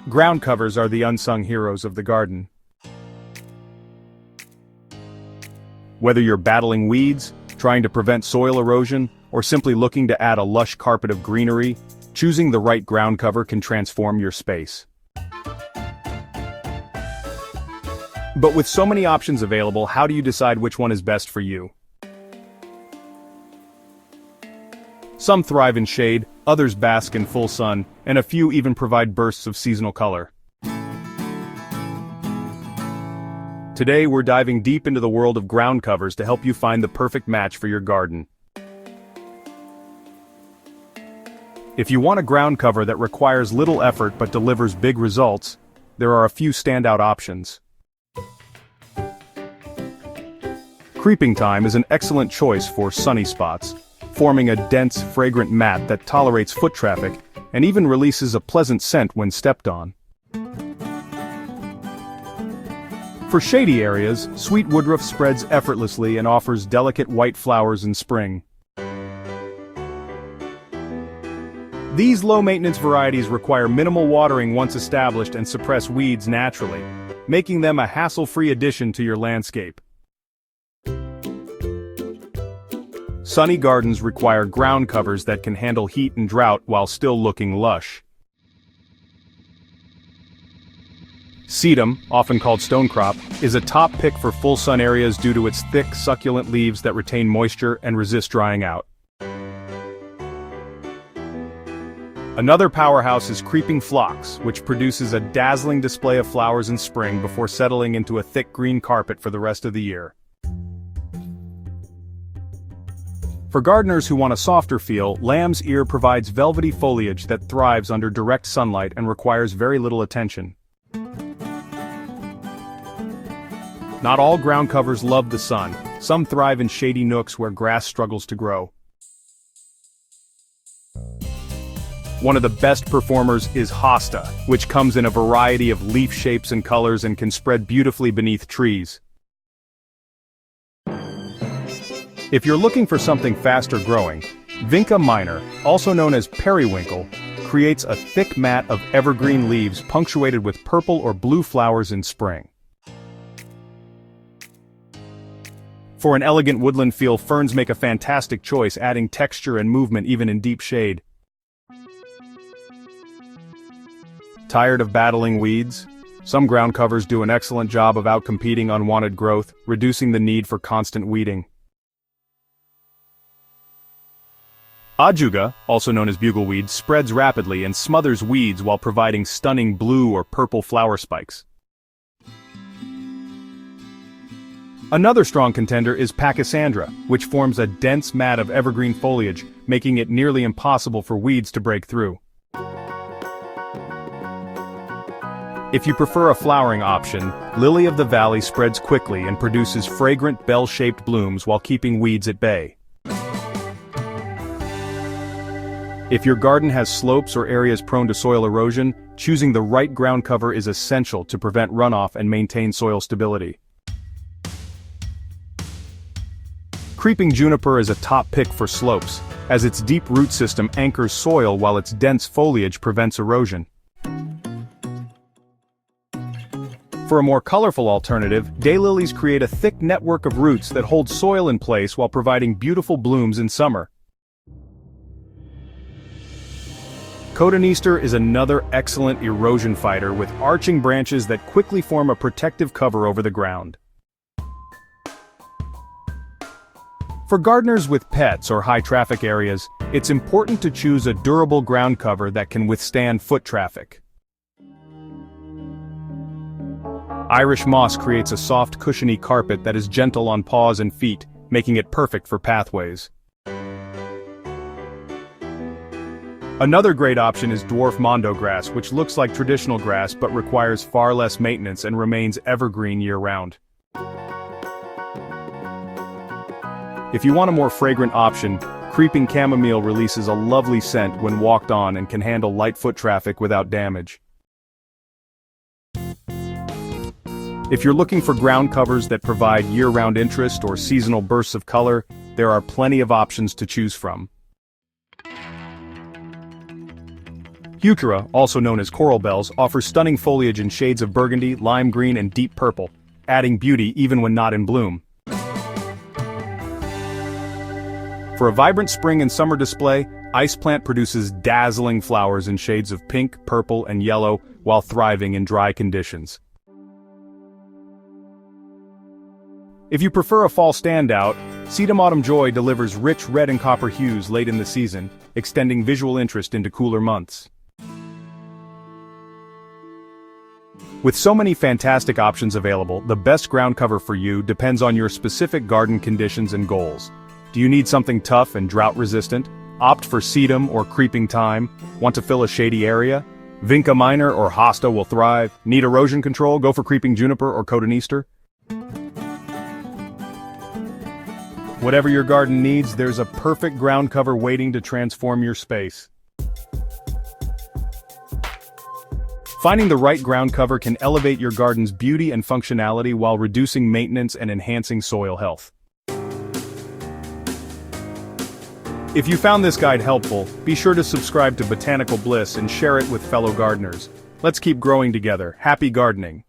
Ground covers are the unsung heroes of the garden. Whether you're battling weeds, trying to prevent soil erosion, or simply looking to add a lush carpet of greenery, choosing the right ground cover can transform your space. But with so many options available, how do you decide which one is best for you? Some thrive in shade, others bask in full sun, and a few even provide bursts of seasonal color. Today we're diving deep into the world of ground covers to help you find the perfect match for your garden. If you want a ground cover that requires little effort but delivers big results, there are a few standout options. Creeping thyme is an excellent choice for sunny spots, forming a dense, fragrant mat that tolerates foot traffic and even releases a pleasant scent when stepped on. For shady areas, sweet woodruff spreads effortlessly and offers delicate white flowers in spring. These low-maintenance varieties require minimal watering once established and suppress weeds naturally, making them a hassle-free addition to your landscape. Sunny gardens require ground covers that can handle heat and drought while still looking lush. Sedum, often called stonecrop, is a top pick for full sun areas due to its thick, succulent leaves that retain moisture and resist drying out. Another powerhouse is creeping phlox, which produces a dazzling display of flowers in spring before settling into a thick green carpet for the rest of the year. For gardeners who want a softer feel, lamb's ear provides velvety foliage that thrives under direct sunlight and requires very little attention. Not all ground covers love the sun. Some thrive in shady nooks where grass struggles to grow. One of the best performers is hosta, which comes in a variety of leaf shapes and colors and can spread beautifully beneath trees. If you're looking for something faster growing, Vinca minor, also known as periwinkle, creates a thick mat of evergreen leaves punctuated with purple or blue flowers in spring. For an elegant woodland feel, ferns make a fantastic choice, adding texture and movement even in deep shade. Tired of battling weeds? Some ground covers do an excellent job of outcompeting unwanted growth, reducing the need for constant weeding. Ajuga, also known as bugleweed, spreads rapidly and smothers weeds while providing stunning blue or purple flower spikes. Another strong contender is pachysandra, which forms a dense mat of evergreen foliage, making it nearly impossible for weeds to break through. If you prefer a flowering option, lily of the valley spreads quickly and produces fragrant bell-shaped blooms while keeping weeds at bay. If your garden has slopes or areas prone to soil erosion, choosing the right ground cover is essential to prevent runoff and maintain soil stability. Creeping juniper is a top pick for slopes, as its deep root system anchors soil while its dense foliage prevents erosion. For a more colorful alternative, daylilies create a thick network of roots that hold soil in place while providing beautiful blooms in summer. Cotoneaster is another excellent erosion fighter with arching branches that quickly form a protective cover over the ground. For gardeners with pets or high-traffic areas, it's important to choose a durable ground cover that can withstand foot traffic. Irish moss creates a soft, cushiony carpet that is gentle on paws and feet, making it perfect for pathways. Another great option is dwarf mondo grass, which looks like traditional grass but requires far less maintenance and remains evergreen year-round. If you want a more fragrant option, creeping chamomile releases a lovely scent when walked on and can handle light foot traffic without damage. If you're looking for ground covers that provide year-round interest or seasonal bursts of color, there are plenty of options to choose from. Heuchera, also known as coral bells, offers stunning foliage in shades of burgundy, lime green, and deep purple, adding beauty even when not in bloom. For a vibrant spring and summer display, ice plant produces dazzling flowers in shades of pink, purple, and yellow while thriving in dry conditions. If you prefer a fall standout, Sedum Autumn Joy delivers rich red and copper hues late in the season, extending visual interest into cooler months. With so many fantastic options available, the best ground cover for you depends on your specific garden conditions and goals. Do you need something tough and drought-resistant? Opt for Sedum or Creeping Thyme. Want to fill a shady area? Vinca Minor or Hosta will thrive. Need erosion control? Go for Creeping Juniper or Cotoneaster. Whatever your garden needs, there's a perfect ground cover waiting to transform your space. Finding the right ground cover can elevate your garden's beauty and functionality while reducing maintenance and enhancing soil health. If you found this guide helpful, be sure to subscribe to Botanical Bliss and share it with fellow gardeners. Let's keep growing together. Happy gardening!